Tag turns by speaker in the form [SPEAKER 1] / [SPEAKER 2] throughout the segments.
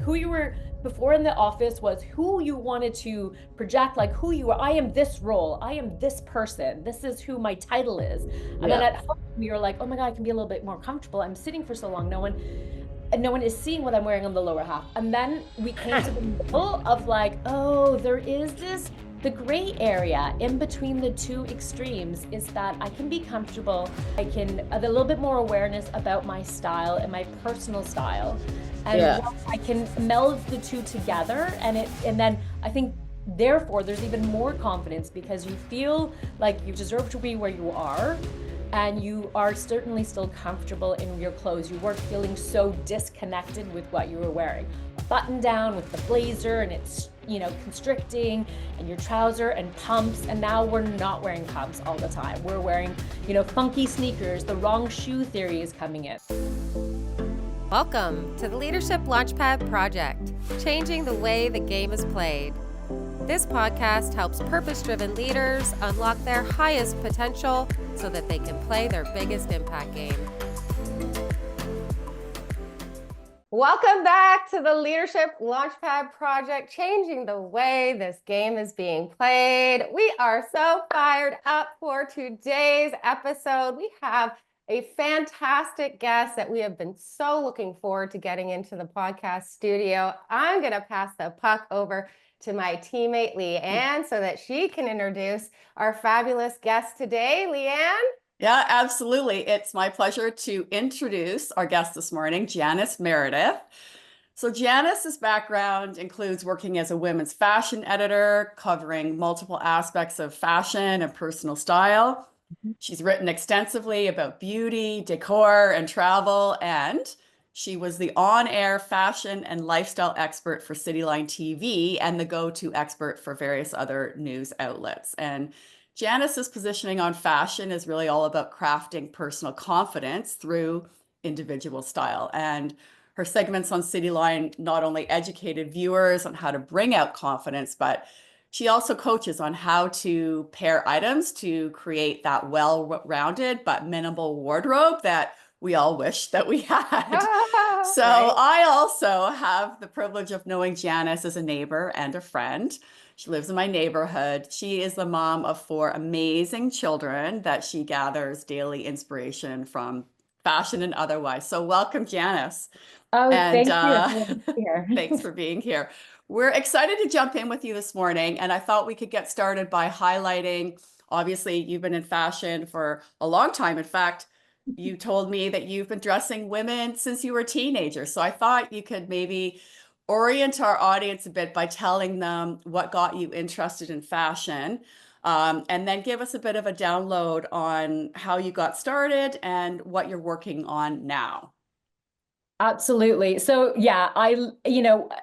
[SPEAKER 1] who you were before in the office was who you wanted to project, like who you are. I am this role. I am this person. This is who my title is. And then
[SPEAKER 2] Yeah.
[SPEAKER 1] at home, you're like, oh my God, I can be a little bit more comfortable. I'm sitting for so long. No one is seeing what I'm wearing on the lower half. And then we came to the middle of like, oh, there is this, the gray area in between the two extremes is that I can be comfortable. I can have a little bit more awareness about my style and my personal style. And
[SPEAKER 2] Yeah.
[SPEAKER 1] once I can meld the two together and then I think therefore there's even more confidence because you feel like you deserve to be where you are and you are certainly still comfortable in your clothes. You weren't feeling so disconnected with what you were wearing. A button down with the blazer and it's, constricting, and your trouser and pumps. And now we're not wearing pumps all the time. We're wearing, funky sneakers. The wrong shoe theory is coming in.
[SPEAKER 3] Welcome to the Leadership Launchpad Project, changing the way the game is played. This podcast helps purpose-driven leaders unlock their highest potential so that they can play their biggest impact game. Welcome back to the Leadership Launchpad Project, changing the way this game is being played. We are so fired up for today's episode. We have a fantastic guest that we have been so looking forward to getting into the podcast studio. I'm going to pass the puck over to my teammate Liane so that she can introduce our fabulous guest today. Liane?
[SPEAKER 2] Yeah, absolutely. It's my pleasure to introduce our guest this morning, Janice Meredith. So Janice's background includes working as a women's fashion editor, covering multiple aspects of fashion and personal style. She's written extensively about beauty, decor, and travel, and she was the on-air fashion and lifestyle expert for Cityline TV and the go-to expert for various other news outlets. And Janice's positioning on fashion is really all about crafting personal confidence through individual style. And her segments on Cityline not only educated viewers on how to bring out confidence, but she also coaches on how to pair items to create that well-rounded but minimal wardrobe that we all wish that we had. So
[SPEAKER 3] Right.
[SPEAKER 2] I also have the privilege of knowing Janice as a neighbor and a friend. She lives in my neighborhood. She is the mom of 4 amazing children that she gathers daily inspiration from, fashion and otherwise. So welcome, Janice.
[SPEAKER 1] Oh,
[SPEAKER 2] And
[SPEAKER 1] thank you for being here.
[SPEAKER 2] thanks for being here. We're excited to jump in with you this morning, and I thought we could get started by highlighting, obviously, you've been in fashion for a long time. In fact, you told me that you've been dressing women since you were a teenager. So I thought you could maybe orient our audience a bit by telling them what got you interested in fashion, and then give us a bit of a download on how you got started and what you're working on now.
[SPEAKER 1] Absolutely. So yeah,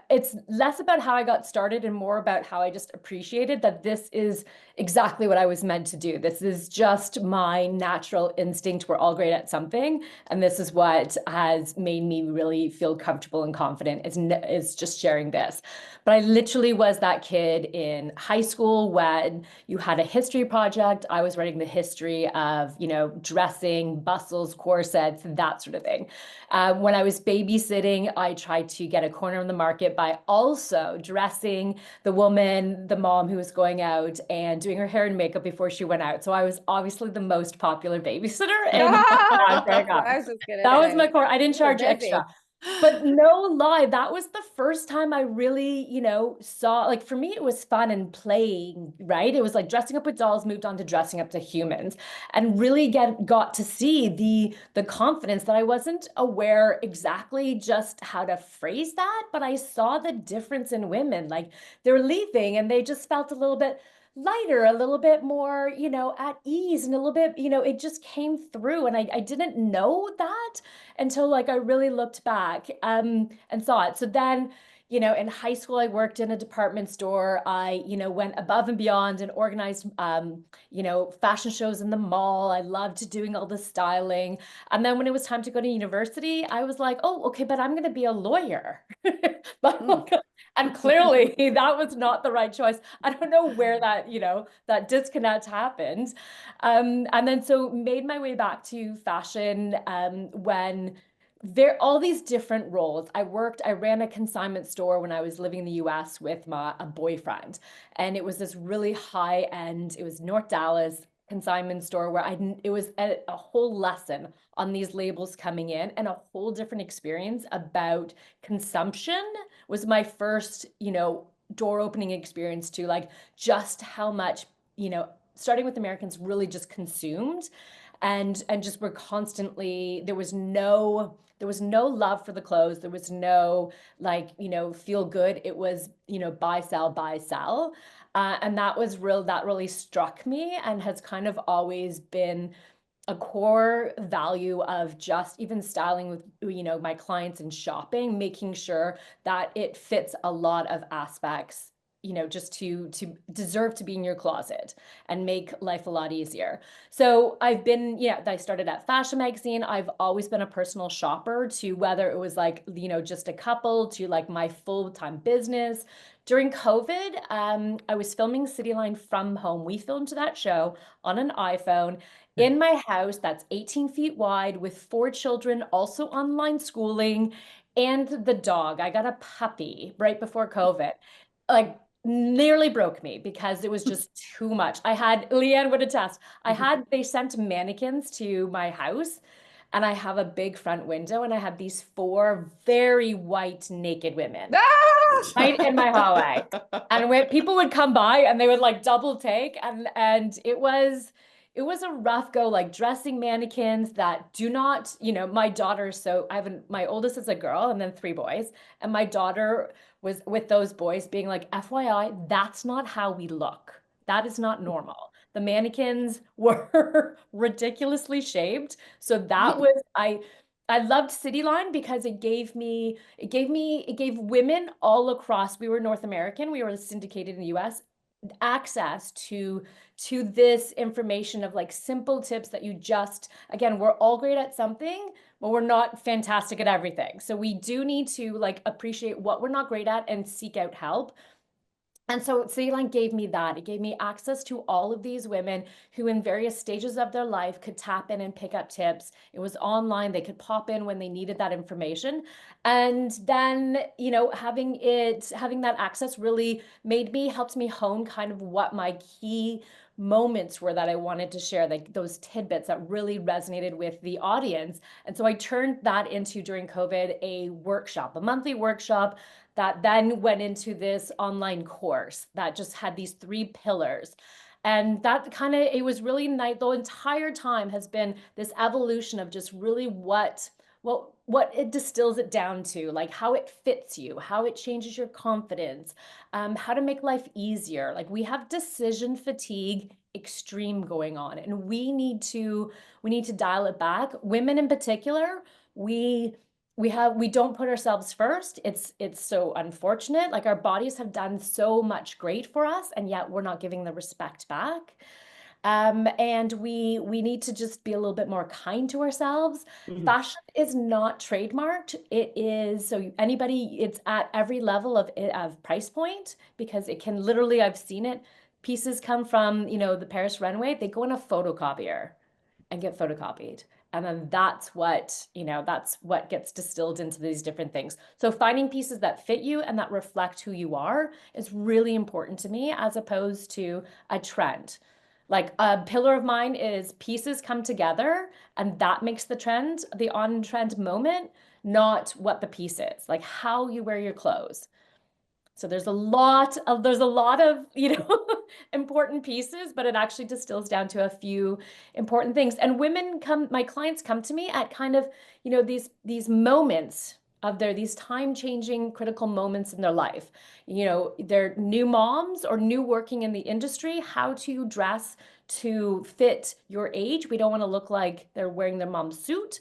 [SPEAKER 1] it's less about how I got started and more about how I just appreciated that this is exactly what I was meant to do. This is just my natural instinct. We're all great at something. And this is what has made me really feel comfortable and confident is just sharing this. But I literally was that kid in high school when you had a history project. I was writing the history of, dressing, bustles, corsets, that sort of thing. When I was babysitting, I tried to get a corner in the market by also dressing the woman, the mom who was going out and doing her hair and makeup before she went out. So I was obviously the most popular babysitter. And
[SPEAKER 3] I was just gonna
[SPEAKER 1] that was
[SPEAKER 3] say,
[SPEAKER 1] my core. I didn't charge
[SPEAKER 3] busy.
[SPEAKER 1] extra. But no lie, that was the first time I really, saw, like for me, it was fun and playing, right? It was like dressing up with dolls, moved on to dressing up to humans and really got to see the confidence that I wasn't aware exactly just how to phrase that, but I saw the difference in women. Like they're leaving and they just felt a little bit lighter, a little bit more, at ease and a little bit, it just came through. And I didn't know that until like I really looked back and saw it. So then, in high school, I worked in a department store. I, went above and beyond and organized, fashion shows in the mall. I loved doing all the styling. And then when it was time to go to university, I was like, oh, okay, but I'm going to be a lawyer. And clearly that was not the right choice. I don't know where that, that disconnect happened. And then so made my way back to fashion when There all these different roles. I ran a consignment store when I was living in the US with a boyfriend. And it was this really high end, it was North Dallas consignment store where it was a whole lesson on these labels coming in, and a whole different experience about consumption was my first, door opening experience to like just how much, starting with Americans really just consumed and just were constantly, there was no love for the clothes. There was no like, feel good. It was, buy, sell, buy, sell. And that really struck me and has kind of always been a core value of just even styling with, my clients and shopping, making sure that it fits a lot of aspects, just to deserve to be in your closet and make life a lot easier. So I started at Fashion Magazine. I've always been a personal shopper, to whether it was like, just a couple, to like my full-time business. During COVID, I was filming Cityline from home. We filmed that show on an iPhone in my house that's 18 feet wide with 4 children, also online schooling, and the dog. I got a puppy right before COVID. Like, nearly broke me because it was just too much. Liane would attest, they sent mannequins to my house, and I have a big front window, and I had these 4 very white naked women right in my hallway. And when people would come by and they would like double take, and it was a rough go, like dressing mannequins that do not, my daughter, so my oldest is a girl and then 3 boys, and my daughter was with those boys being like, FYI, that's not how we look. That is not normal. The mannequins were ridiculously shaped. So that was, I loved Cityline because it gave women all across, we were North American, we were syndicated in the US, access to this information of like simple tips that you just, again, we're all great at something, but we're not fantastic at everything. So we do need to like appreciate what we're not great at and seek out help. And so Cityline gave me that. It gave me access to all of these women who in various stages of their life could tap in and pick up tips. It was online. They could pop in when they needed that information. And then, having that access really helped me hone kind of what my key moments were that I wanted to share, like those tidbits that really resonated with the audience. And so I turned that into, during COVID, a monthly workshop that then went into this online course that just had these 3 pillars. And that it was really nice. The entire time has been this evolution of just really what it distills it down to, like how it fits you, how it changes your confidence, how to make life easier. Like, we have decision fatigue extreme going on, and we need to dial it back. Women in particular, we don't put ourselves first. It's so unfortunate. Like, our bodies have done so much great for us, and yet we're not giving the respect back. And we need to just be a little bit more kind to ourselves. Fashion is not trademarked. It is, so it's at every level of price point, because it can literally, I've seen it, pieces come from, the Paris runway, they go in a photocopier and get photocopied. And then that's what gets distilled into these different things. So finding pieces that fit you and that reflect who you are is really important to me, as opposed to a trend. Like, a pillar of mine is pieces come together, and that makes the trend, the on-trend moment, not what the piece is, like how you wear your clothes. So there's a lot of important pieces, but it actually distills down to a few important things. And my clients come to me at kind of, these moments of these time-changing critical moments in their life. They're new moms or new working in the industry, how to dress to fit your age. We don't want to look like they're wearing their mom's suit.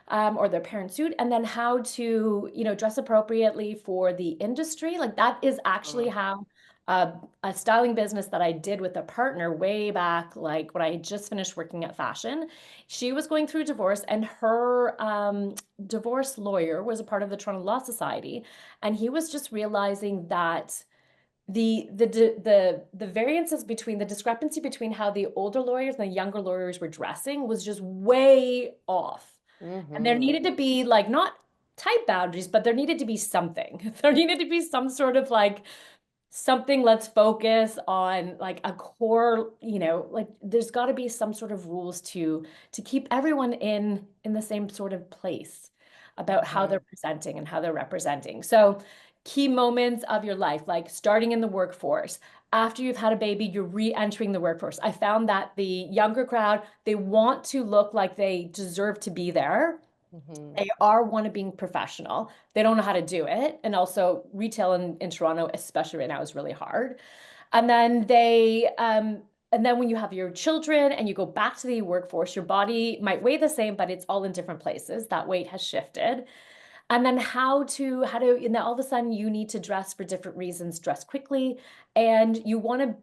[SPEAKER 1] Or their parent suit, and then how to, dress appropriately for the industry. Like, that is actually how a styling business that I did with a partner way back, like when I had just finished working at Fashion. She was going through divorce, and her divorce lawyer was a part of the Toronto Law Society, and he was just realizing that the variances between the discrepancy between how the older lawyers and the younger lawyers were dressing was just way off. And there needed to be like not tight boundaries, but there needed to be something. There needed to be some sort of like something, let's focus on like a core, like there's got to be some sort of rules to keep everyone in the same sort of place about how they're presenting and how they're representing. So key moments of your life, like starting in the workforce. After you've had a baby, you're re-entering the workforce. I found that the younger crowd, they want to look like they deserve to be there. They want to being professional. They don't know how to do it. And also retail in Toronto, especially right now, is really hard. And then and then when you have your children and you go back to the workforce, your body might weigh the same, but it's all in different places. That weight has shifted. And then and then all of a sudden you need to dress for different reasons, dress quickly, and you want to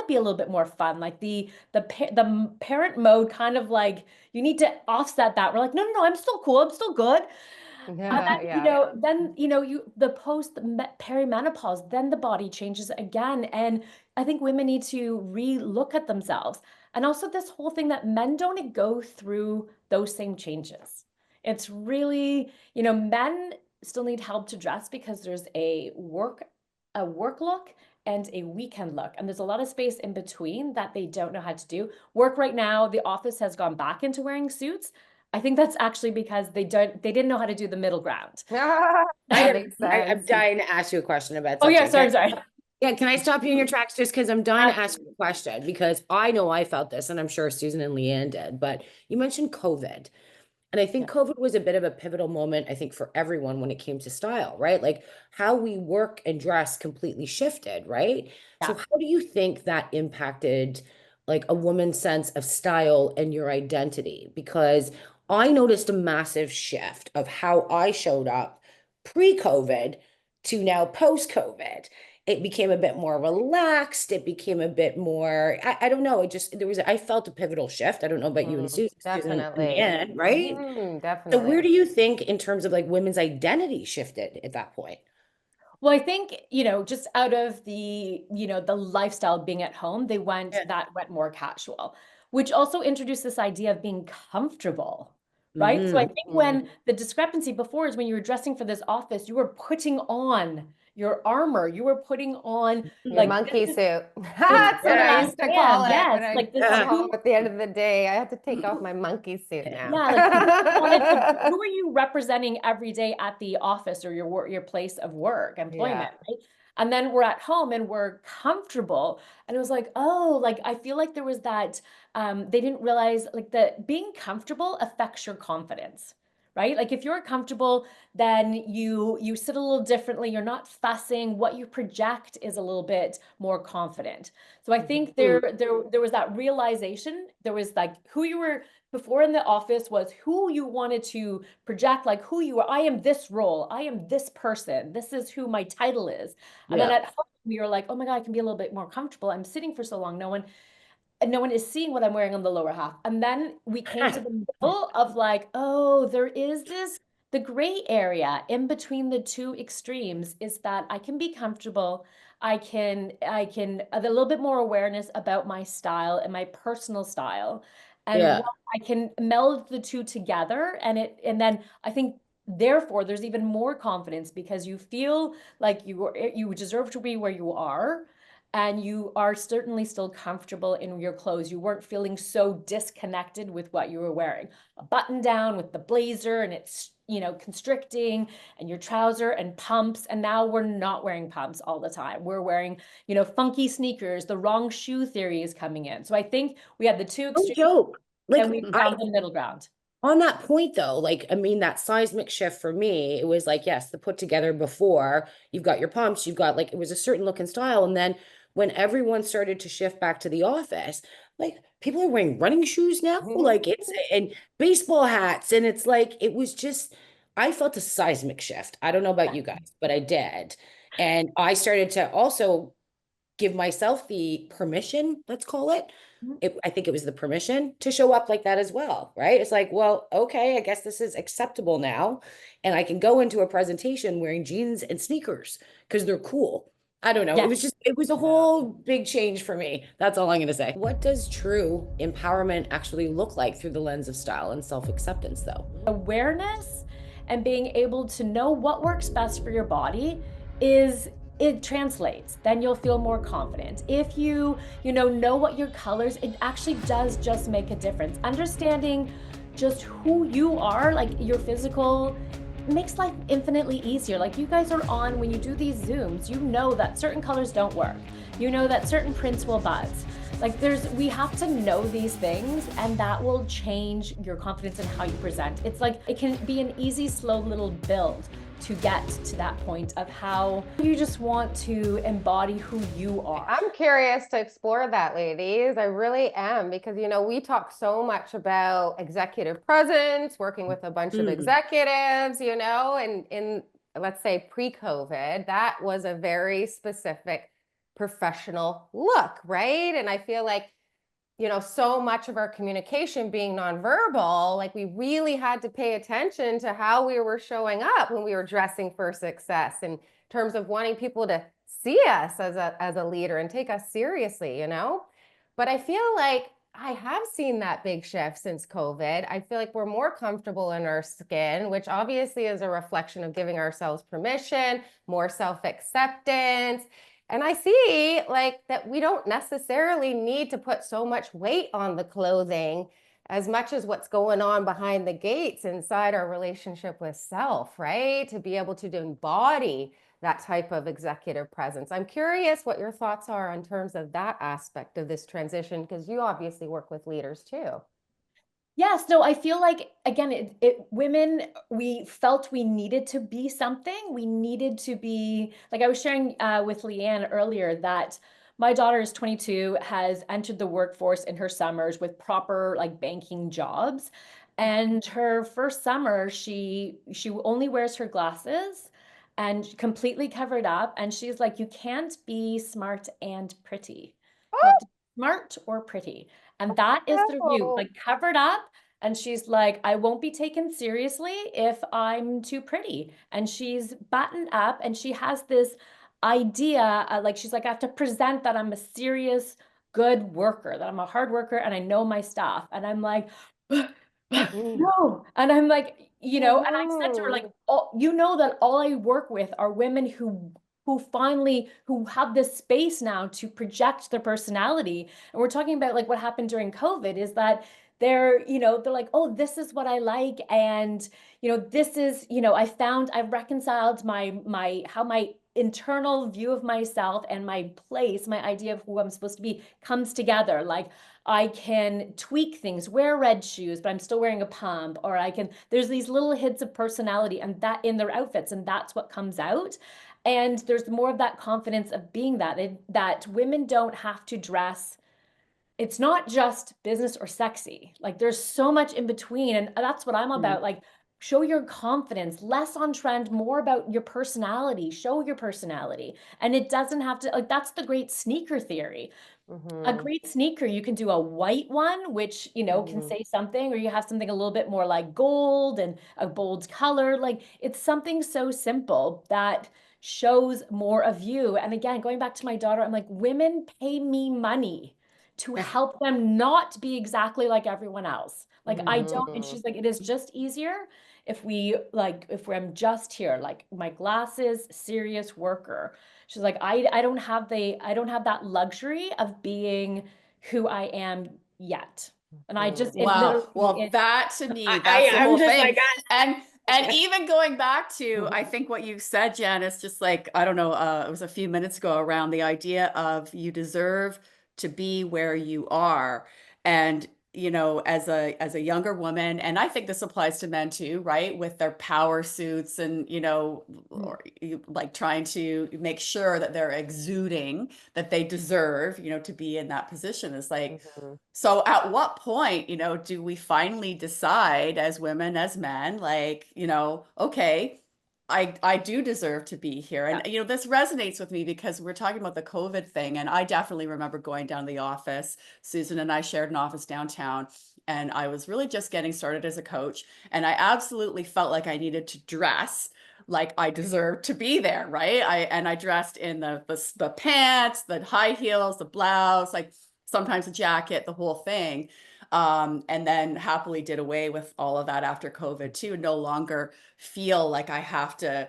[SPEAKER 1] be a little bit more fun. Like the parent mode kind of like you need to offset that. We're like, no, no, no, I'm still cool, I'm still good. And then, the perimenopause, then the body changes again. And I think women need to re-look at themselves. And also this whole thing that men don't go through those same changes. It's really, men still need help to dress because there's a work look and a weekend look. And there's a lot of space in between that they don't know how to do. Work right now, the office has gone back into wearing suits. I think that's actually because they didn't know how to do the middle ground.
[SPEAKER 3] That makes sense.
[SPEAKER 4] I'm dying to ask you a question about
[SPEAKER 1] Oh yeah,
[SPEAKER 4] something.
[SPEAKER 1] sorry.
[SPEAKER 4] Yeah, can I stop you in your tracks just because I'm dying to ask you a question, because I know I felt this and I'm sure Susan and Liane did, but you mentioned COVID. And I think COVID was a bit of a pivotal moment, I think, for everyone when it came to style, right? Like how we work and dress completely shifted, right? So
[SPEAKER 1] Yeah.
[SPEAKER 4] how do you think that impacted like a woman's sense of style and your identity? Because I noticed a massive shift of how I showed up pre-COVID to now post-COVID. It became a bit more relaxed. It became a bit more, I don't know. I felt a pivotal shift. I don't know about you and Susan and
[SPEAKER 3] Definitely.
[SPEAKER 4] Anne, right? So
[SPEAKER 3] Definitely.
[SPEAKER 4] where do you think in terms of like women's identity shifted at that point?
[SPEAKER 1] Well, I think, just out of the lifestyle of being at home, that went more casual, which also introduced this idea of being comfortable, right? So I think when the discrepancy before is when you were dressing for this office, you were putting on your armor, you were putting on
[SPEAKER 3] Your
[SPEAKER 1] like
[SPEAKER 3] monkey suit. That's what
[SPEAKER 1] I
[SPEAKER 3] I used to call it.
[SPEAKER 1] yes,
[SPEAKER 3] When I
[SPEAKER 1] like this
[SPEAKER 3] come home at the end of the day, I have to take off my monkey suit now.
[SPEAKER 1] Yeah, like who are you representing every day at the office or your place of work, employment, right? And then we're at home and we're comfortable. And it was like, oh, like I feel like there was that they didn't realize like that being comfortable affects your confidence. Right? Like if you're comfortable, then you sit a little differently. You're not fussing. What you project is a little bit more confident. So I think there was that realization. There was like who you were before in the office was who you wanted to project, like who you are. I am this role. I am this person. This is who my title is. And then at home, we were like, oh my God, I can be a little bit more comfortable. I'm sitting for so long. No one is seeing what I'm wearing on the lower half. And then we came to the middle of like, oh, there is the gray area in between the two extremes is that I can be comfortable. I can a little bit more awareness about my style and my personal style. And I can meld the two together and then I think therefore there's even more confidence because you feel like you deserve to be where you are and you are certainly still comfortable in your clothes. You weren't feeling so disconnected with what you were wearing. A button down with the blazer and it's, constricting and your trouser and pumps. And now we're not wearing pumps all the time. We're wearing, funky sneakers. The wrong shoe theory is coming in. So I think we had the two
[SPEAKER 4] No
[SPEAKER 1] extremes
[SPEAKER 4] joke. Like
[SPEAKER 1] and we found the middle ground.
[SPEAKER 4] on that point though, like, I mean, that seismic shift for me, it was like, yes, the put together before you've got your pumps, you've got like, it was a certain look and style. And then when everyone started to shift back to the office, like people are wearing running shoes now, like and baseball hats. And it's like, it was just, I felt a seismic shift. I don't know about you guys, but I did. And I started to also give myself the permission, let's call it. I think it was the permission to show up like that as well, right? It's like, well, okay, I guess this is acceptable now. And I can go into a presentation wearing jeans and sneakers because they're cool. I don't know.
[SPEAKER 1] Yeah.
[SPEAKER 4] It was a whole big change for me. That's all I'm going to say. What does true empowerment actually look like through the lens of style and self-acceptance, though?
[SPEAKER 1] Awareness and being able to know what works best for your body is it translates. Then you'll feel more confident. If you know what your colors, it actually does just make a difference. Understanding just who you are, like your physical, makes life infinitely easier. Like you guys are on, when you do these Zooms, you know that certain colors don't work. You know that certain prints will buzz. Like we have to know these things, and that will change your confidence in how you present. It's like, it can be an easy, slow little build to get to that point of how you just want to embody who you are.
[SPEAKER 3] I'm curious to explore that, ladies. I really am, because, we talk so much about executive presence, working with a bunch of executives, and in, let's say, pre-COVID, that was a very specific professional look, right? And I feel like, so much of our communication being nonverbal, like we really had to pay attention to how we were showing up when we were dressing for success in terms of wanting people to see us as a leader and take us seriously, But I feel like I have seen that big shift since COVID. I feel like we're more comfortable in our skin, which obviously is a reflection of giving ourselves permission, more self-acceptance. And I see like that we don't necessarily need to put so much weight on the clothing as much as what's going on behind the gates inside our relationship with self, right? To be able to embody that type of executive presence. I'm curious what your thoughts are in terms of that aspect of this transition, because you obviously work with leaders too.
[SPEAKER 1] Yes, no, I feel like, again, women, we felt we needed to be something. We needed to be, like I was sharing with Liane earlier, that my daughter is 22, has entered the workforce in her summers with proper like banking jobs. And her first summer, she only wears her glasses and completely covered up. And she's like, you can't be smart and pretty. You have to be smart or pretty. And that is the review, like covered up. And she's like, I won't be taken seriously if I'm too pretty. And she's buttoned up, and she has this idea, like she's like, I have to present that I'm a serious, good worker, that I'm a hard worker and I know my stuff. And I'm like, no. And I'm like, and I said to her, like, oh, that all I work with are women who have this space now to project their personality. And we're talking about like what happened during COVID is that they're like, oh, this is what I like. And, this is, I've reconciled my internal view of myself and my place, my idea of who I'm supposed to be comes together. Like I can tweak things, wear red shoes, but I'm still wearing a pump, or there's these little hints of personality and that in their outfits, and that's what comes out. And there's more of that confidence of being that women don't have to dress. It's not just business or sexy. Like there's so much in between. And that's what I'm about. Like, show your confidence, less on trend, more about your personality, show your personality. And it doesn't have to, like, that's the great sneaker theory. A great sneaker, you can do a white one, which, can say something, or you have something a little bit more like gold and a bold color. Like it's something so simple that shows more of you. And again, going back to my daughter, I'm like, women pay me money to help them not be exactly like everyone else. Like I don't, and she's like, it is just easier if I'm just here, like my glasses, serious worker. She's like, I don't have that luxury of being who I am yet. And I just,
[SPEAKER 2] wow. Well, that to me, that's the
[SPEAKER 4] I'm
[SPEAKER 2] whole
[SPEAKER 4] just
[SPEAKER 2] thing.
[SPEAKER 4] like,
[SPEAKER 2] And even going back to, I think what you said, Janice, just like, I don't know, it was a few minutes ago, around the idea of you deserve to be where you are. And, as a younger woman, and I think this applies to men too, right? With their power suits and, or like trying to make sure that they're exuding that they deserve, to be in that position. Is like, so at what point, do we finally decide as women, as men, like, okay, I do deserve to be here. And, this resonates with me because we're talking about the COVID thing. And I definitely remember going down to the office. Susan and I shared an office downtown, and I was really just getting started as a coach. And I absolutely felt like I needed to dress like I deserved to be there, right? I dressed in the pants, the high heels, the blouse, like sometimes a jacket, the whole thing. And then happily did away with all of that after COVID too. No longer feel like I have to,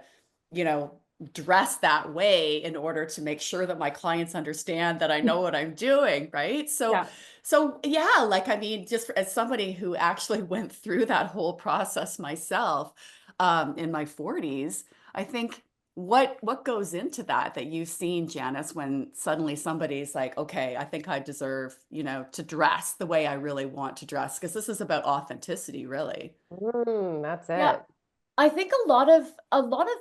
[SPEAKER 2] you know, dress that way in order to make sure that my clients understand that I know what I'm doing, right?
[SPEAKER 1] Yeah.
[SPEAKER 2] So yeah, like, I mean, just as somebody who actually went through that whole process myself, in my 40s, I think what goes into that you've seen, Janice, when suddenly somebody's like, okay, I think I deserve, you know, to dress the way I really want to dress, because this is about authenticity, really.
[SPEAKER 3] That's
[SPEAKER 1] Yeah.
[SPEAKER 3] it.
[SPEAKER 1] I think a lot of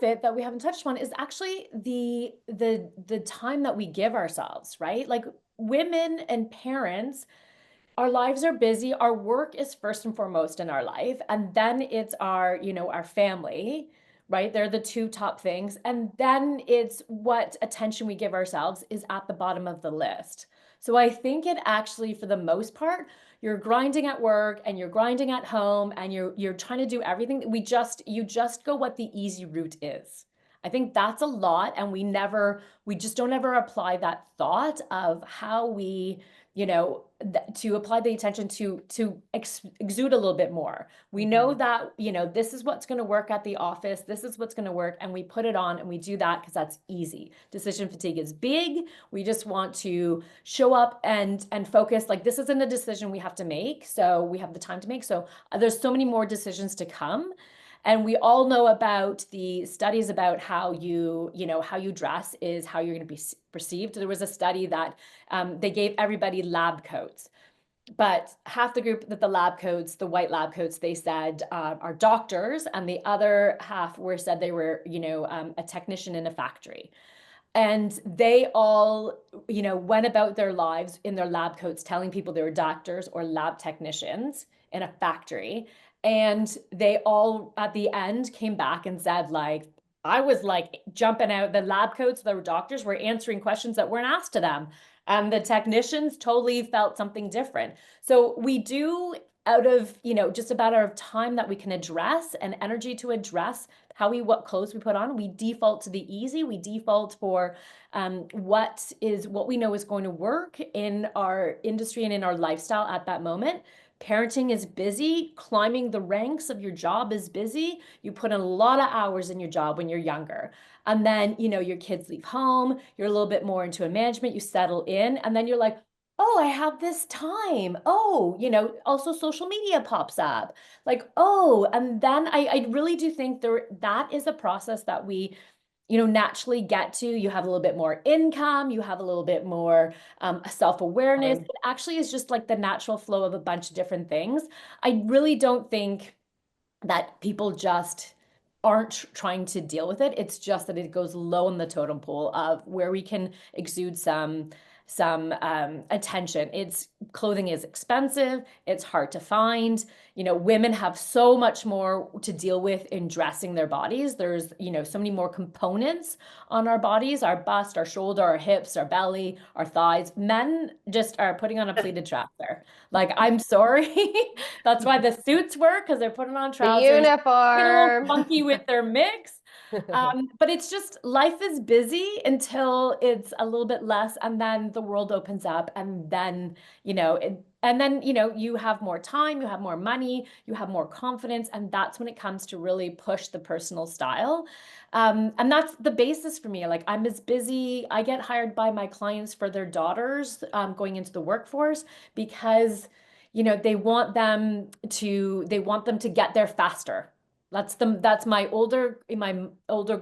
[SPEAKER 1] it that we haven't touched on is actually the time that we give ourselves, right? Like women and parents, our lives are busy. Our work is first and foremost in our life, and then it's our, our family, right? They're the two top things. And then it's what attention we give ourselves is at the bottom of the list. So I think it actually, for the most part, you're grinding at work and you're grinding at home and you're trying to do everything. You just go what the easy route is. I think that's a lot, and we just don't ever apply that thought of how we, to apply the attention to exude a little bit more. We know that, this is what's going to work at the office, this is what's going to work, and we put it on and we do that because that's easy. Decision fatigue is big. We just want to show up and focus. Like, this isn't a decision we have to make, so we have the time to make. So there's so many more decisions to come. And we all know about the studies about how how you dress is how you're going to be perceived. There was a study that they gave everybody lab coats, but half the group that the lab coats, the white lab coats, they said are doctors, and the other half said they were, a technician in a factory. And they all, went about their lives in their lab coats, telling people they were doctors or lab technicians in a factory. And they all, at the end, came back and said, like, I was like jumping out. The lab coats, the doctors were answering questions that weren't asked to them. And the technicians totally felt something different. So we do, out of, just about our time that we can address and energy to address what clothes we put on, we default to the easy. We default for what we know is going to work in our industry and in our lifestyle at that moment. Parenting is busy. Climbing the ranks of your job is busy. You put in a lot of hours in your job when you're younger. And then, your kids leave home. You're a little bit more into a management. You settle in. And then you're like, oh, I have this time. Oh, also social media pops up. Like, oh, and then I really do think that is a process that we, naturally get to. You have a little bit more income, you have a little bit more self-awareness. It actually is just like the natural flow of a bunch of different things. I really don't think that people just aren't trying to deal with it. It's just that it goes low on the totem pole of where we can exude some attention. Clothing is expensive. It's hard to find. Women have so much more to deal with in dressing their bodies. There's, so many more components on our bodies, our bust, our shoulder, our hips, our belly, our thighs. Men just are putting on a pleated trouser. Like, I'm sorry. That's why the suits work, because they're putting on trousers.
[SPEAKER 3] The
[SPEAKER 1] Get a little
[SPEAKER 3] uniform.
[SPEAKER 1] funky with their mix. But it's just, life is busy until it's a little bit less, and then the world opens up, and then, you have more time, you have more money, you have more confidence, and that's when it comes to really push the personal style. And that's the basis for me. Like, I'm as busy. I get hired by my clients for their daughters going into the workforce because, they want them to get there faster. That's my older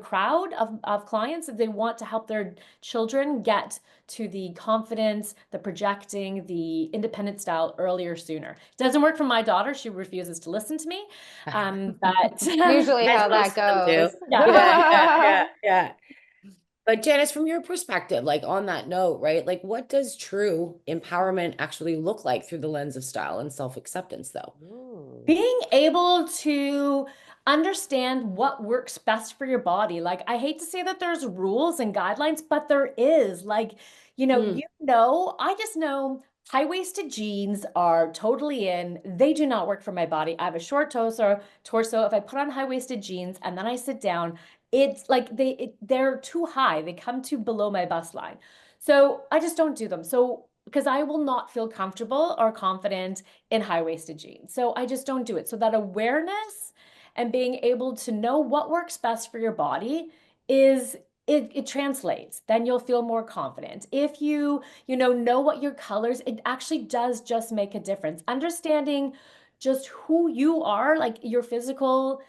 [SPEAKER 1] crowd of clients. They want to help their children get to the confidence, the projecting, the independent style earlier, sooner. It doesn't work for my daughter. She refuses to listen to me. But
[SPEAKER 3] Usually how that goes.
[SPEAKER 4] Yeah. But Janice, from your perspective, like on that note, right? Like, what does true empowerment actually look like through the lens of style and self-acceptance, though?
[SPEAKER 1] Being able to understand what works best for your body. Like, I hate to say that there's rules and guidelines, but there is. Like, I just know high-waisted jeans are totally in. They do not work for my body. I have a short torso. If I put on high-waisted jeans and then I sit down, it's like they're too high. They come to below my bust line. So I just don't do them. So because I will not feel comfortable or confident in high-waisted jeans. So I just don't do it. So that awareness and being able to know what works best for your body is it translates. Then you'll feel more confident. If you know what your colors, it actually does just make a difference. Understanding just who you are, like your physical,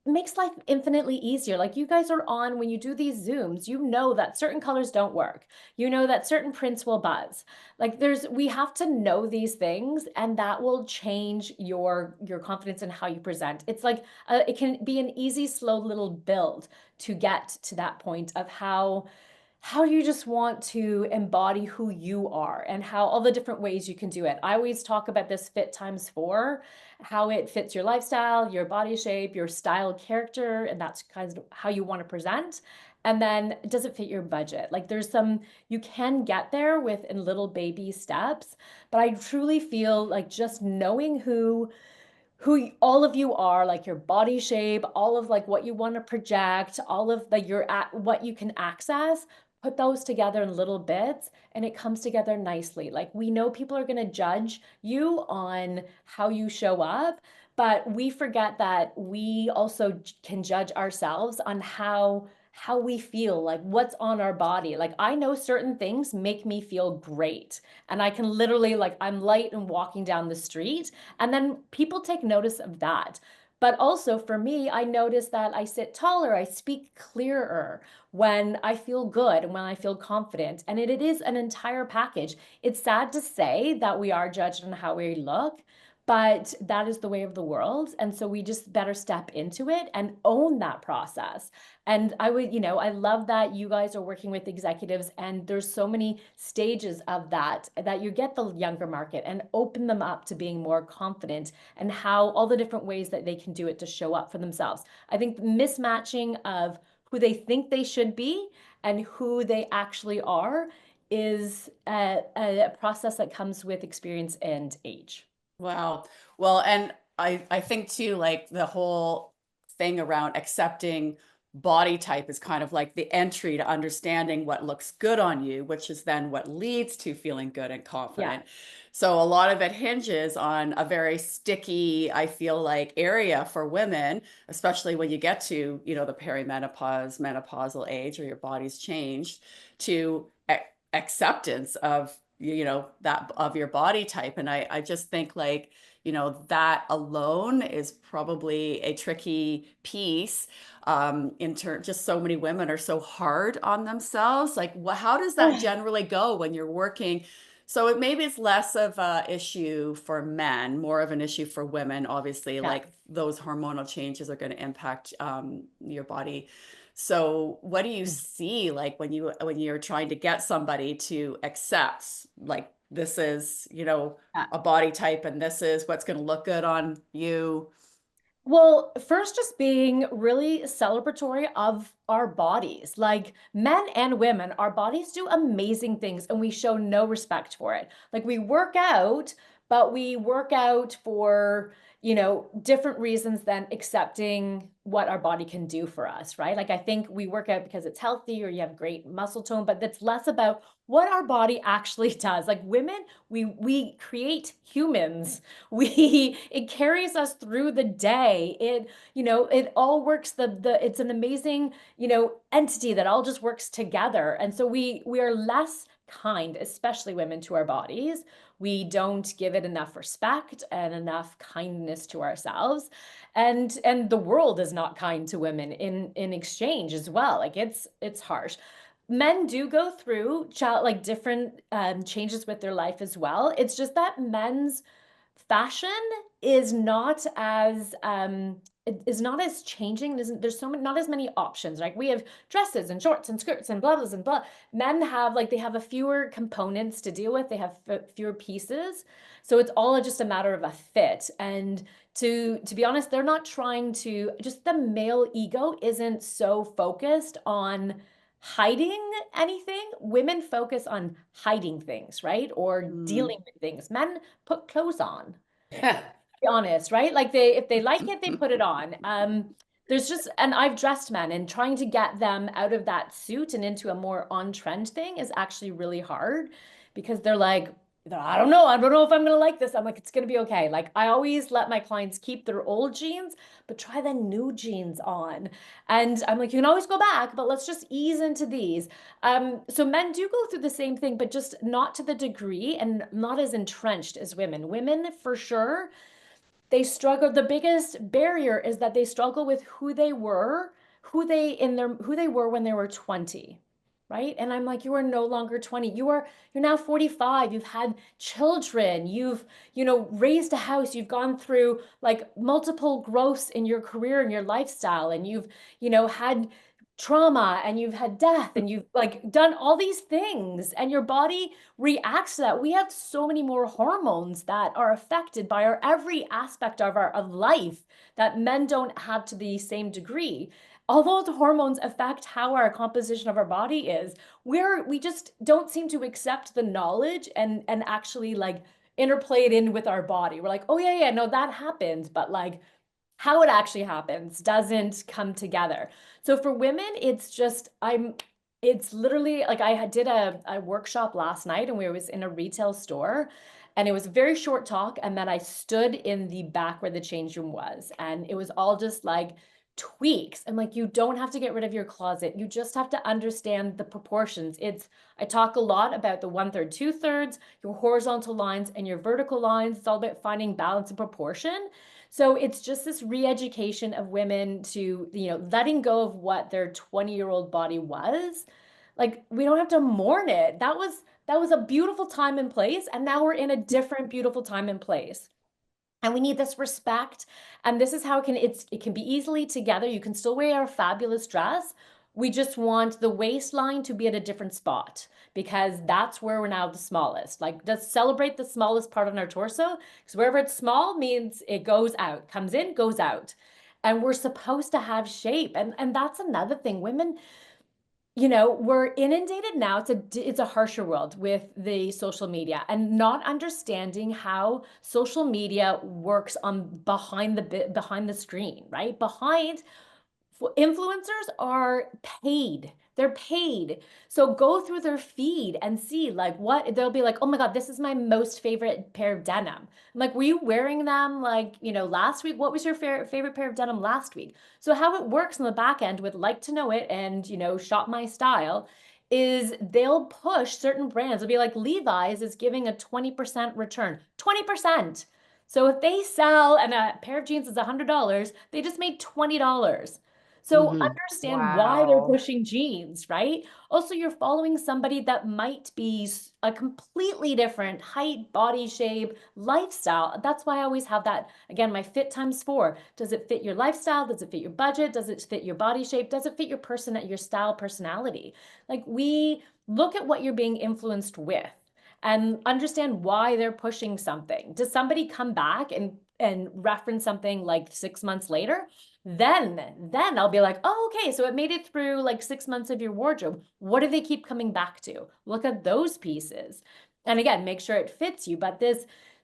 [SPEAKER 1] makes life infinitely easier. Like you guys are on, when you do these Zooms, you know that certain colors don't work. You know that certain prints will buzz. Like we have to know these things, and that will change your confidence in how you present. It's like it can be an easy, slow little build to get to that point of how you just want to embody who you are and how all the different ways you can do it. I always talk about this fit times 4, how it fits your lifestyle, your body shape, your style, character, and that's kind of how you want to present. And then does it fit your budget? Like you can get there with in little baby steps, but I truly feel like just knowing who all of you are, like your body shape, all of like what you want to project, all of what you can access, put those together in little bits and it comes together nicely. Like we know people are going to judge you on how you show up, but we forget that we also can judge ourselves on how we feel, like what's on our body. Like I know certain things make me feel great, and I can literally, like, I'm light and walking down the street, and then people take notice of that. But also for me, I notice that I sit taller, I speak clearer when I feel good and when I feel confident. And it is an entire package. It's sad to say that we are judged on how we look, but that is the way of the world. And so we just better step into it and own that process. And I love that you guys are working with executives, and there's so many stages of that you get the younger market and open them up to being more confident and how all the different ways that they can do it to show up for themselves. I think the mismatching of who they think they should be and who they actually are is a process that comes with experience and age.
[SPEAKER 2] Wow. Well, and I think too, like the whole thing around accepting body type is kind of like the entry to understanding what looks good on you, which is then what leads to feeling good and confident. So a lot of it hinges on a very sticky, I feel like, area for women, especially when you get to, the perimenopause, menopausal age, or your body's changed, to acceptance of that of your body type. And I just think, like, that alone is probably a tricky piece. Just so many women are so hard on themselves. Like, how does that generally go when you're working? So maybe it's less of a issue for men, more of an issue for women. Obviously, like those hormonal changes are going to impact your body. So what do you see, like, when you're trying to get somebody to accept, like, this is, a body type and this is what's going to look good on you?
[SPEAKER 1] Well, first, just being really celebratory of our bodies. Like men and women, our bodies do amazing things and we show no respect for it. Like we work out, but we work out for, different reasons than accepting what our body can do for us, right? Like I think we work out because it's healthy or you have great muscle tone, but that's less about what our body actually does. Like women, we create humans. It carries us through the day. It all works, it's an amazing, entity that all just works together. And so we are less kind, especially women, to our bodies. We don't give it enough respect and enough kindness to ourselves. And the world is not kind to women in exchange as well. Like it's harsh. Men do go through different changes with their life as well. It's just that men's fashion is not as changing. There's not as many options, right? We have dresses and shorts and skirts and blah blah and blah. Men have they have a fewer components to deal with. They have fewer pieces, so it's all just a matter of a fit. And to be honest, they're not trying to. Just the male ego isn't so focused on hiding anything. Women focus on hiding things, right? Or dealing with things. Men put clothes on. Be honest, right? Like if they like it, they put it on. there's just, and I've dressed men, and trying to get them out of that suit and into a more on-trend thing is actually really hard because they're like, I don't know. I don't know if I'm going to like this. I'm like, it's going to be okay. Like, I always let my clients keep their old jeans, but try the new jeans on. And I'm like, you can always go back, but let's just ease into these. So men do go through the same thing, but just not to the degree and not as entrenched as women. Women, for sure, they struggle. The biggest barrier is that they struggle with who they were, who they were when they were 20, right? And I'm like, you are no longer 20. You're now 45. You've had children. You've, raised a house. You've gone through like multiple growths in your career and your lifestyle, and you've, had trauma, and you've had death, and you've like done all these things, and your body reacts to that. We have so many more hormones that are affected by our every aspect of our of life that men don't have to the same degree. Although the hormones affect how our composition of our body is, we just don't seem to accept the knowledge and actually like interplay it in with our body. We're like, oh yeah, no, that happens, but like how it actually happens doesn't come together. So for women, it's literally like did a workshop last night, and we was in a retail store, and it was a very short talk. And then I stood in the back where the change room was, and it was all just like tweaks. And like, you don't have to get rid of your closet. You just have to understand the proportions. I talk a lot about the 1/3, 2/3, your horizontal lines and your vertical lines. It's all about finding balance and proportion. So it's just this re-education of women to, letting go of what their 20-year-old body was. Like, we don't have to mourn it. That was a beautiful time and place, and now we're in a different beautiful time and place. And we need this respect. And this is how it can be easily together. You can still wear a fabulous dress. We just want the waistline to be at a different spot, because that's where we're now the smallest. Like, let's celebrate the smallest part on our torso, because wherever it's small means it goes out, comes in, goes out. And we're supposed to have shape. And that's another thing. Women, we're inundated now. It's a harsher world with the social media, and not understanding how social media works on behind the screen, right? Influencers are paid. They're paid. So go through their feed and see like what they'll be like, oh my God, this is my most favorite pair of denim. I'm like, were you wearing them like, last week? What was your favorite pair of denim last week? So how it works on the back end with Like to Know It and, Shop My Style is they'll push certain brands. It'll be like Levi's is giving a 20% return, 20%. So if they sell and a pair of jeans is $100, they just made $20. So understand why they're
[SPEAKER 3] Wow.
[SPEAKER 1] pushing jeans, right? Also, you're following somebody that might be a completely different height, body shape, lifestyle. That's why I always have that, again, my fit times 4. Does it fit your lifestyle? Does it fit your budget? Does it fit your body shape? Does it fit your your style, personality? Like, we look at what you're being influenced with and understand why they're pushing something. Does somebody come back and reference something like 6 months later? Then I'll be like, oh, okay, so it made it through like 6 months of your wardrobe. What do they keep coming back to? Look at those pieces. And again, make sure it fits you.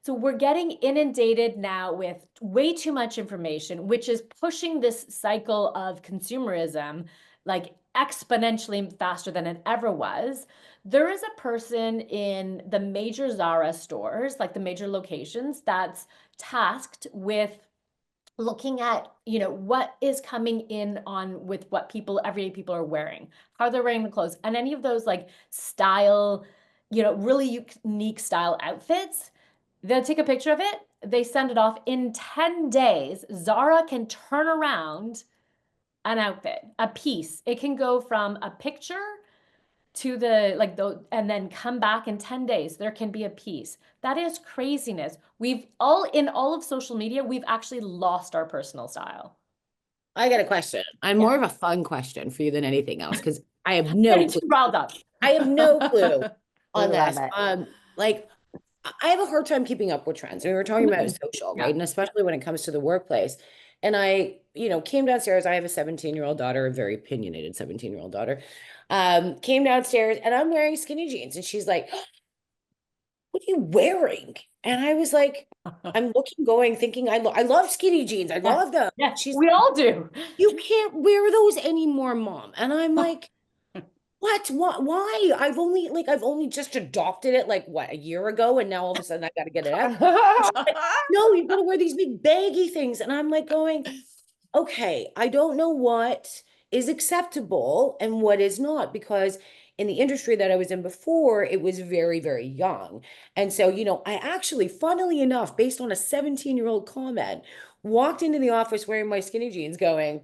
[SPEAKER 1] So we're getting inundated now with way too much information, which is pushing this cycle of consumerism like exponentially faster than it ever was. There is a person in the major Zara stores, like the major locations, that's tasked with looking at, what is coming in on with what everyday people are wearing, how they're wearing the clothes, and any of those like style, really unique style outfits. They'll take a picture of it. They send it off in 10 days. Zara can turn around an outfit, a piece. It can go from a picture to and then come back in 10 days. There can be a piece. That is craziness. In all of social media, we've actually lost our personal style.
[SPEAKER 4] I got a question. I'm more of a fun question for you than anything else, because I have no clue.
[SPEAKER 1] Riled up.
[SPEAKER 4] I have no clue on
[SPEAKER 3] Love
[SPEAKER 4] this.
[SPEAKER 3] it.
[SPEAKER 4] Like, I have a hard time keeping up with trends. We were talking about social, right? And especially when it comes to the workplace. And I, came downstairs. I have a 17-year-old daughter, a very opinionated 17-year-old daughter. Came downstairs and I'm wearing skinny jeans. And she's like, what are you wearing? And I was like, I'm looking, going, thinking, I love skinny jeans. I
[SPEAKER 1] Yes,
[SPEAKER 4] love them.
[SPEAKER 1] yes,
[SPEAKER 4] She's
[SPEAKER 1] we
[SPEAKER 4] like,
[SPEAKER 1] all do.
[SPEAKER 4] you can't wear those anymore, mom. And I'm like, what? Why? I've only just adopted it like what, a year ago, and now all of a sudden I got to get it out. She's like, no, you've got to wear these big baggy things. And I'm like going, okay, I don't know what is acceptable and what is not, because in the industry that I was in before, it was very, very young. And so, I actually, funnily enough, based on a 17-year-old comment, walked into the office wearing my skinny jeans going,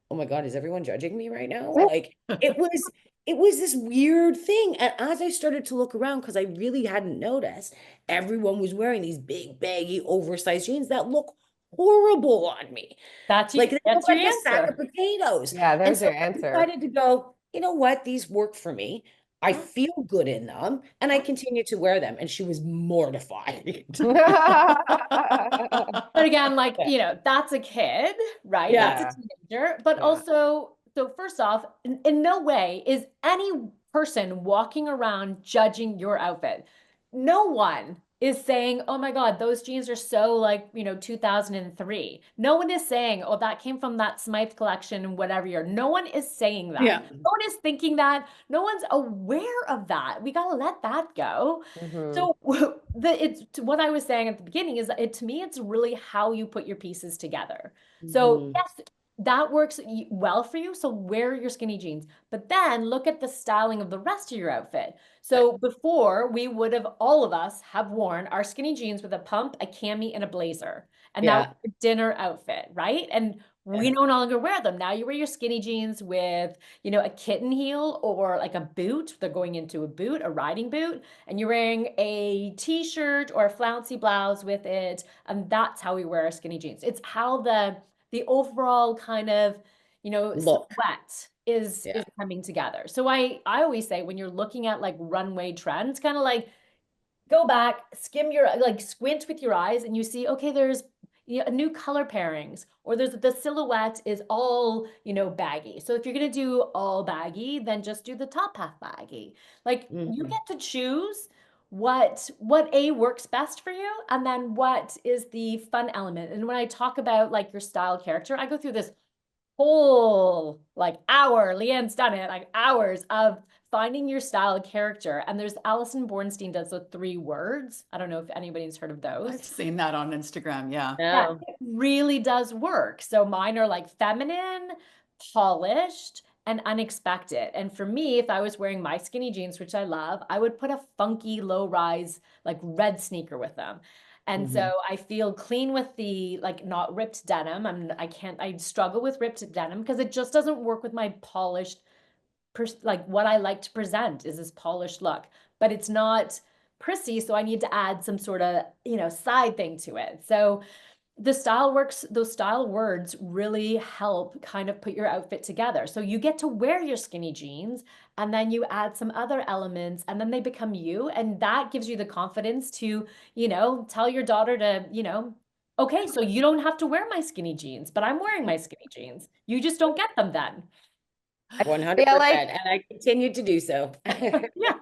[SPEAKER 4] oh my God, is everyone judging me right now? Like it was this weird thing. And as I started to look around, because I really hadn't noticed, everyone was wearing these big, baggy, oversized jeans that look horrible on me.
[SPEAKER 1] That's
[SPEAKER 4] Like they
[SPEAKER 1] that's
[SPEAKER 4] look
[SPEAKER 1] your
[SPEAKER 4] like a sack of
[SPEAKER 1] answer.
[SPEAKER 4] potatoes.
[SPEAKER 3] Yeah,
[SPEAKER 4] And
[SPEAKER 3] there's
[SPEAKER 4] so
[SPEAKER 3] your
[SPEAKER 4] I
[SPEAKER 3] answer.
[SPEAKER 4] decided to go, you know what? These work for me. I feel good in them, and I continue to wear them. And she was mortified.
[SPEAKER 1] But again, like, that's a kid, right? That's a
[SPEAKER 4] Yeah.
[SPEAKER 1] teenager. But
[SPEAKER 3] Yeah.
[SPEAKER 1] also, so first off, in no way is any person walking around judging your outfit. No one is saying, oh my God, those jeans are so like, 2003. No one is saying, oh, that came from that Smythe collection and whatever year. No one is saying that.
[SPEAKER 4] Yeah.
[SPEAKER 1] No one is thinking that. No one's aware of that. We got to let that go.
[SPEAKER 3] Mhm.
[SPEAKER 1] So it's what I was saying at the beginning is that to me, it's really how you put your pieces together. So
[SPEAKER 4] Mhm.
[SPEAKER 1] yes, that works well for you. So wear your skinny jeans, but then look at the styling of the rest of your outfit. So before we would have, all of us have worn our skinny jeans with a pump, a cami, and a blazer. And that was
[SPEAKER 4] Yeah.
[SPEAKER 1] a dinner outfit, right? And we no longer wear them. Now you wear your skinny jeans with, a kitten heel or like a boot. They're going into a boot, a riding boot, and you're wearing a t-shirt or a flouncy blouse with it. And that's how we wear our skinny jeans. It's how the overall kind of,
[SPEAKER 4] Look.
[SPEAKER 1] silhouette is
[SPEAKER 4] Yeah.
[SPEAKER 1] coming together. So I always say when you're looking at like runway trends, kind of like go back, skim your like squint with your eyes, and you see, okay, there's new color pairings, or there's the silhouette is all baggy. So if you're gonna do all baggy, then just do the top half baggy. Like you
[SPEAKER 4] Mhm.
[SPEAKER 1] get to choose what A works best for you, and then what is the fun element. And when I talk about like your style character, I go through this whole like hour, Liane's done it, like hours of finding your style character. And there's Alison Bornstein does the 3 words. I don't know if anybody's heard of those.
[SPEAKER 2] I've seen that on Instagram. Yeah.
[SPEAKER 1] Yeah,
[SPEAKER 4] No.
[SPEAKER 1] it really does work. So mine are like feminine, polished, and unexpected. And for me, if I was wearing my skinny jeans, which I love, I would put a funky low rise, like red sneaker with them. And so I feel clean with the like not ripped denim. I struggle with ripped denim because it just doesn't work with my polished, like what I like to present is this polished look, but it's not prissy. So I need to add some sort of, side thing to it. So those style words really help kind of put your outfit together. So you get to wear your skinny jeans and then you add some other elements and then they become you. And that gives you the confidence to, tell your daughter to, okay, so you don't have to wear my skinny jeans, but I'm wearing my skinny jeans. You just don't get them then.
[SPEAKER 4] 100%.
[SPEAKER 3] feel like
[SPEAKER 4] And I continue to do so.
[SPEAKER 1] Yeah.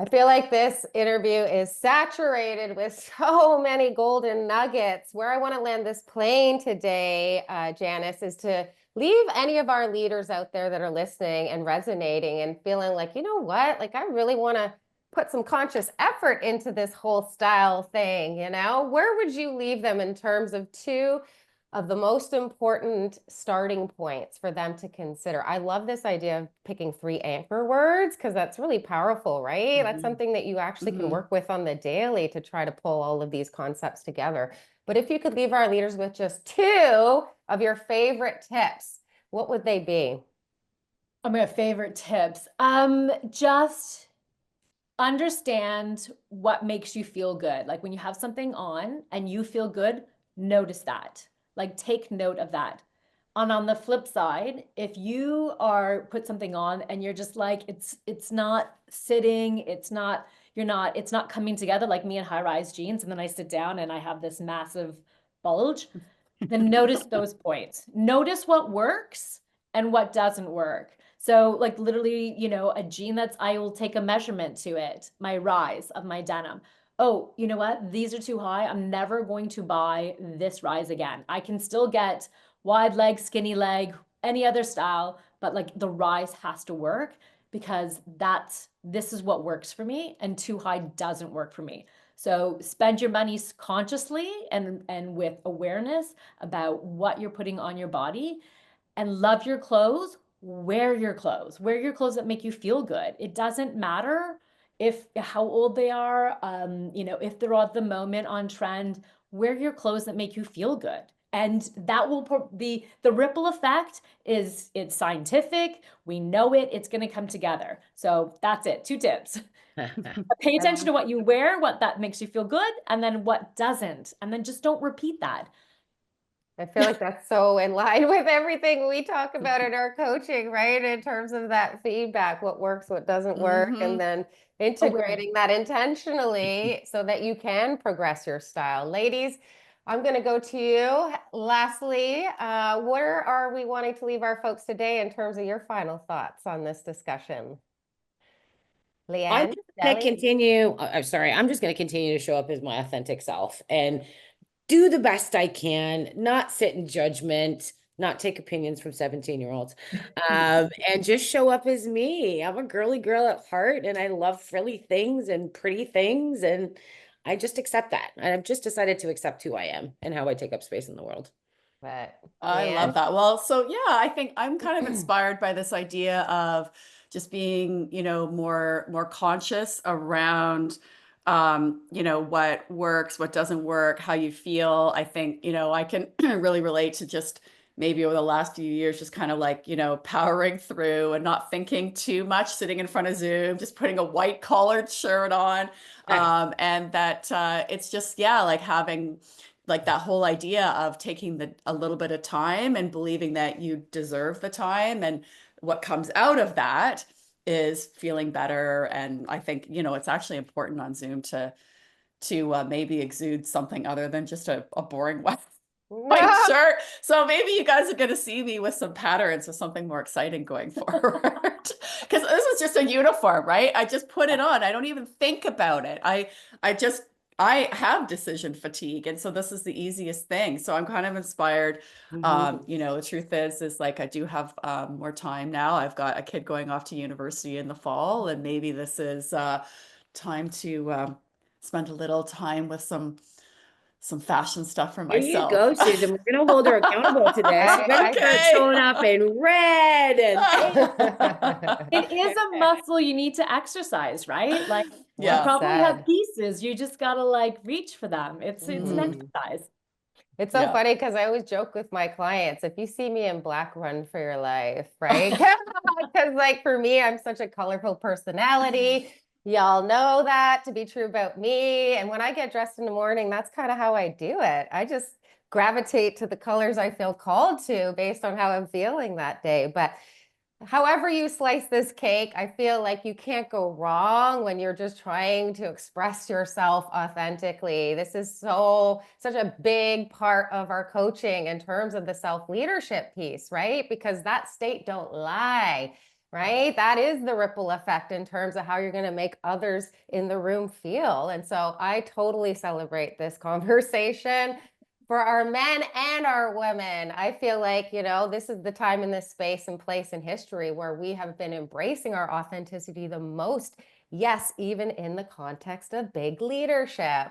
[SPEAKER 3] I feel like this interview is saturated with so many golden nuggets. Where I want to land this plane today, Janice, is to leave any of our leaders out there that are listening and resonating and feeling like, you know what, like I really want to put some conscious effort into this whole style thing, Where would you leave them in terms of 2 of the most important starting points for them to consider? I love this idea of picking 3 anchor words because that's really powerful, right? That's something that you actually can work with on the daily to try to pull all of these concepts together. But if you could leave our leaders with just 2 of your favorite tips, what would they be?
[SPEAKER 1] Oh, my favorite tips. Just understand what makes you feel good. Like when you have something on and you feel good, notice that. Like take note of that. And on the flip side, if you are put something on and you're just like it's not sitting, it's not coming together like me in high-rise jeans, and then I sit down and I have this massive bulge, then notice those points. Notice what works and what doesn't work. So like literally, a jean I will take a measurement to it, my rise of my denim. oh, you know what? These are too high. I'm never going to buy this rise again. I can still get wide leg, skinny leg, any other style, but like the rise has to work because this is what works for me, and too high doesn't work for me. So spend your money consciously and with awareness about what you're putting on your body, and love your clothes. Wear your clothes. Wear your clothes that make you feel good. It doesn't matter if how old they are, if they're at the moment on trend. Wear your clothes that make you feel good. And that will the ripple effect it's scientific. We know it. It's going to come together. So that's it. 2 tips. Pay attention to what you wear, what that makes you feel good, and then what doesn't. And then just don't repeat that.
[SPEAKER 3] I feel like that's so in line with everything we talk about in our coaching, right? In terms of that feedback, what works, what doesn't work, and then integrating that intentionally so that you can progress your style. Ladies, I'm going to go to you. Lastly, where are we wanting to leave our folks today in terms of your final thoughts on this discussion? Liane,
[SPEAKER 4] I'm just going to continue. I'm sorry. I'm just going to continue to show up as my authentic self and do the best I can, not sit in judgment, not take opinions from 17-year-olds, and just show up as me. I'm a girly girl at heart, and I love frilly things and pretty things, and I just accept that. And I've just decided to accept who I am and how I take up space in the world.
[SPEAKER 3] But
[SPEAKER 2] I love that. Well, so yeah, I think I'm kind of inspired by this idea of just being, more conscious around, what works, what doesn't work, how you feel. I think, I can really relate to just maybe over the last few years, just kind of like, powering through and not thinking too much, sitting in front of Zoom, just putting a white collared shirt on. And that it's just, like having like that whole idea of taking a little bit of time and believing that you deserve the time. And what comes out of that is feeling better. And I think, it's actually important on Zoom to maybe exude something other than just a boring white shirt. So maybe you guys are going to see me with some patterns or something more exciting going forward. Because this is just a uniform, right? I just put it on. I don't even think about it. I have decision fatigue. And so this is the easiest thing. So I'm kind of inspired. The truth is like, I do have more time now. I've got a kid going off to university in the fall, and maybe this is time to spend a little time with some fashion stuff for myself.
[SPEAKER 4] There you go, Susan. We're going to hold her accountable to this. We're going to start showing up in red.
[SPEAKER 1] It is a muscle you need to exercise, right? Like, you probably have pieces. You just got to like reach for them. It's an exercise.
[SPEAKER 3] It's so funny because I always joke with my clients, if you see me in black, run for your life, right? Because like for me, I'm such a colorful personality. Y'all know that to be true about me. And when I get dressed in the morning, that's kind of how I do it. I just gravitate to the colors I feel called to based on how I'm feeling that day. But however you slice this cake, I feel like you can't go wrong when you're just trying to express yourself authentically. This is such a big part of our coaching in terms of the self-leadership piece, right? Because that state don't lie. Right? That is the ripple effect in terms of how you're going to make others in the room feel. And so I totally celebrate this conversation for our men and our women. I feel like, this is the time in this space and place in history where we have been embracing our authenticity the most. Yes, even in the context of big leadership.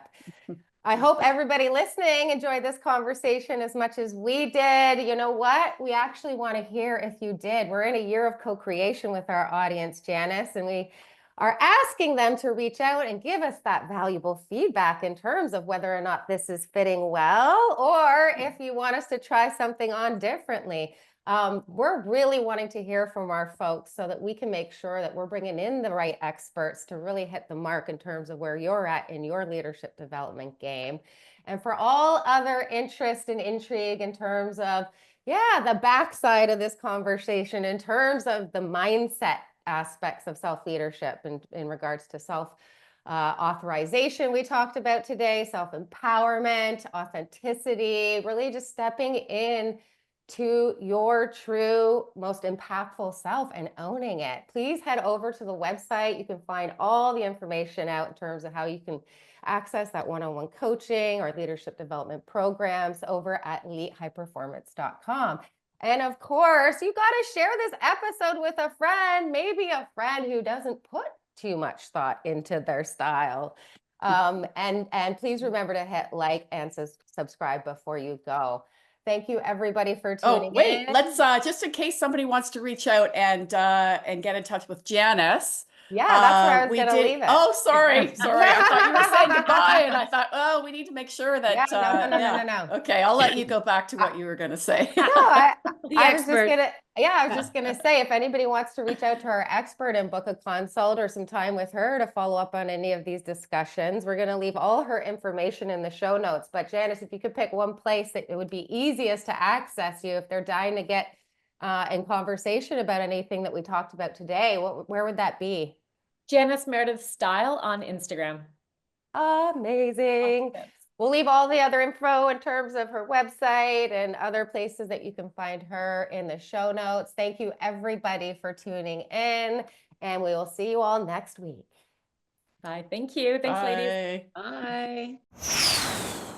[SPEAKER 3] I hope everybody listening enjoyed this conversation as much as we did. You know what? We actually want to hear if you did. We're in a year of co-creation with our audience, Janice, and we are asking them to reach out and give us that valuable feedback in terms of whether or not this is fitting well, or if you want us to try something on differently. We're really wanting to hear from our folks so that we can make sure that we're bringing in the right experts to really hit the mark in terms of where you're at in your leadership development game. And for all other interest and intrigue in terms of, the backside of this conversation, in terms of the mindset aspects of self-leadership in regards to self-authorization we talked about today, self-empowerment, authenticity, really just stepping in to your true, most impactful self and owning it. Please head over to the website. You can find all the information out in terms of how you can access that one-on-one coaching or leadership development programs over at elitehighperformance.com. And of course, you got to share this episode with a friend, maybe a friend who doesn't put too much thought into their style. And please remember to hit like and subscribe before you go. Thank you, everybody, for tuning in.
[SPEAKER 2] Oh, wait, let's just in case somebody wants to reach out and get in touch with Janice.
[SPEAKER 3] Yeah, that's where I was going to leave it.
[SPEAKER 2] Oh, sorry. I thought you were saying goodbye, and I thought, oh, we need to make sure that.
[SPEAKER 3] Yeah, no.
[SPEAKER 2] Okay, I'll let you go back to what you were going to say.
[SPEAKER 3] No, I was just gonna say, if anybody wants to reach out to our expert and book a consult or some time with her to follow up on any of these discussions, we're gonna leave all her information in the show notes. But Janice, if you could pick one place that it would be easiest to access you if they're dying to get in conversation about anything that we talked about today, where would that be?
[SPEAKER 1] Janice Meredith Style on Instagram.
[SPEAKER 3] Amazing. We'll leave all the other info in terms of her website and other places that you can find her in the show notes. Thank you, everybody, for tuning in, and we will see you all next week.
[SPEAKER 1] Bye. Thank you. Thanks, ladies.
[SPEAKER 2] Bye.
[SPEAKER 4] Bye.